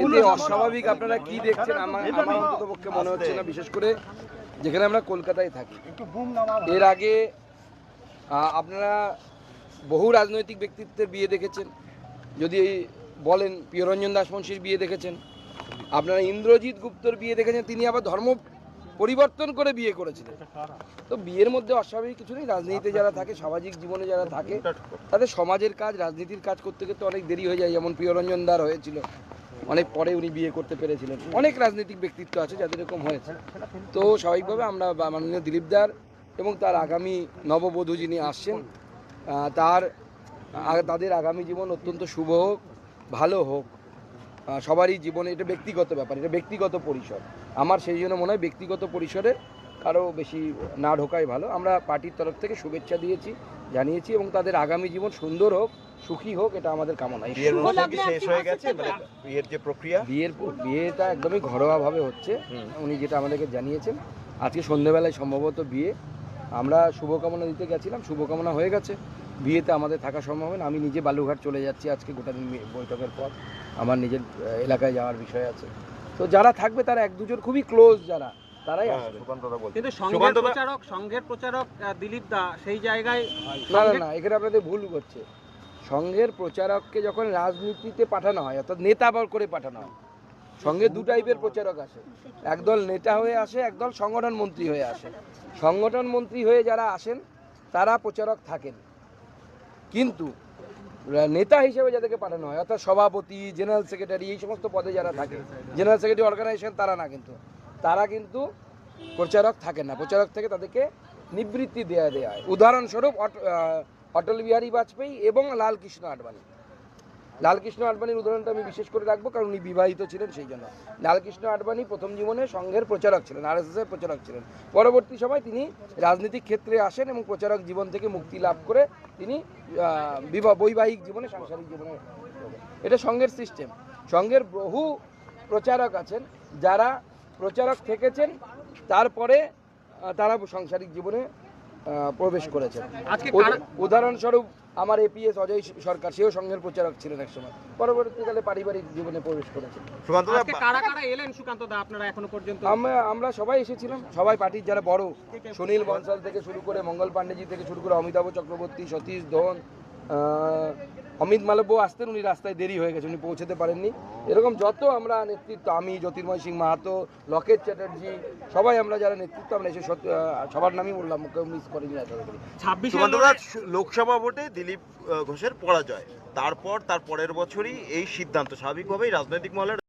এতে অস্বাভাবিক আপনারা কি দেখছেন আমার অন্ততপক্ষে মনে হচ্ছে না, বিশেষ করে যেখানে আমরা কলকাতায় থাকি। এর আগে আপনারা বহু রাজনৈতিক ব্যক্তিত্বের বিয়ে দেখেছেন, যদি বলেন প্রিয়রঞ্জন দাসমুন্সির বিয়ে দেখেছেন, আপনারা ইন্দ্রজিৎ গুপ্তর বিয়ে দেখেছেন, তিনি আবার ধর্ম পরিবর্তন করে বিয়ে করেছিলেন। তো বিয়ের মধ্যে অস্বাভাবিক কিছু নেই। রাজনীতিতে যারা থাকে, সামাজিক জীবনে যারা থাকে, তাদের সমাজের কাজ, রাজনীতির কাজ করতে করতে অনেক দেরি হয়ে যায়। যেমন প্রিয়রঞ্জন দার হয়েছিল, অনেক পরে উনি বিয়ে করতে পেরেছিলেন। অনেক রাজনৈতিক ব্যক্তিত্ব আছে যাদের এরকম হয়েছে। তো স্বাভাবিকভাবে আমরা মাননীয় দিলীপ দার এবং তার আগামী নববধূ যিনি আসছেন, তাদের আগামী জীবন অত্যন্ত শুভ হোক, ভালো হোক। সবারই জীবনে এটা ব্যক্তিগত ব্যাপার, এটা ব্যক্তিগত পরিসর। আমার সেই জন্য মনে হয় ব্যক্তিগত পরিসরে কারো বেশি না ঢোকাই ভালো। আমরা পার্টির তরফ থেকে শুভেচ্ছা দিয়েছি, জানিয়েছি, এবং তাদের আগামী জীবন সুন্দর হোক, সুখী হোক, এটা আমাদের কামনা। বিয়েটা একদমই ঘরোয়াভাবে হচ্ছে, উনি যেটা আমাদেরকে জানিয়েছেন। আজকে সন্ধ্যেবেলায় সম্ভবত বিয়ে। আমরা শুভকামনা দিতে গেছিলাম, শুভকামনা হয়ে গেছে। বিয়েতে আমাদের থাকা সম্ভব হয় না। আমি নিজে বালুঘাট চলে যাচ্ছি আজকে, গোটা দিন বৈঠকের পর আমার নিজের এলাকায় যাওয়ার বিষয় আছে। তো যারা থাকবে তারা এক দুজন খুবই ক্লোজ যারা, তারাই আসবে। কিন্তু সংঘের প্রচারক দিলীপ দা সেই জায়গায় না, এখানে আপনাদের ভুল হচ্ছে। সংঘের প্রচারককে যখন রাজনীতিতে পাঠানো হয়, অর্থাৎ নেতা করে পাঠানো হয়, সঙ্গে দু টাইপের প্রচারক আসে। একদল নেতা হয়ে আসে, একদল সংগঠন মন্ত্রী হয়ে আসে। সংগঠন মন্ত্রী হয়ে যারা আসেন তারা প্রচারক থাকেন, কিন্তু নেতা হিসেবে যাদেরকে পাঠানো হয়, অর্থাৎ সভাপতি, জেনারেল সেক্রেটারি, এই সমস্ত পদে যারা থাকে, জেনারেল সেক্রেটারি অর্গানাইজেশন, তারা কিন্তু প্রচারক থাকেন না। প্রচারক থেকে তাদেরকে নিবৃত্তি দেওয়া হয়। উদাহরণস্বরূপ অটল বিহারী বাজপেয়ী এবং লালকৃষ্ণ আডবাণীর উদাহরণটা আমি বিশেষ করে রাখবো, কারণ উনি বিবাহিত ছিলেন, সেই জন্য। লালকৃষ্ণ আডবাণী প্রথম জীবনে সংঘের প্রচারক ছিলেন, আরএসএসের প্রচারক ছিলেন। পরবর্তী সময় তিনি রাজনৈতিক ক্ষেত্রে আসেন এবং প্রচারক জীবন থেকে মুক্তি লাভ করে তিনি বৈবাহিক জীবনে, সাংসারিক জীবনে। এটা সংঘের সিস্টেম। সংঘের বহু প্রচারক আছেন যারা প্রচারক থেকেছেন, তারপরে তারা সাংসারিক জীবনে প্রবেশ করেছেন। উদাহরণস্বরূপ আমার এপিএস অজয় সরকার, সেও সংঘের প্রচারক ছিলেন একসময়, পরবর্তীকালে পারিবারিক জীবনে প্রবেশ করেছেন। আমরা সবাই এসেছিলাম, সবাই পার্টির যারা বড়, সুনীল বনসাল থেকে শুরু করে, মঙ্গল পাণ্ডেজি থেকে শুরু করে, অমিতাভ চক্রবর্তী, সতীশ ধন, অমিত মালব্য আসতেন, উনি রাস্তায় দেরি হয়ে গেছে, উনি পৌঁছতে পারেননি। এরকম যত আমরা নেতৃত্ব, আমি, জ্যোতির্ময় সিং মাহাতো, লকেট চ্যাটার্জি, সবাই আমরা যারা নেতৃত্ব, আমরা এসে সবার নামই বললাম, কেউ মিস করিনি। 26 লোকসভা ভোটে দিলীপ ঘোষের পরাজয়, তার পরের বছরই এই সিদ্ধান্ত, স্বাভাবিকভাবেই রাজনৈতিক মহলের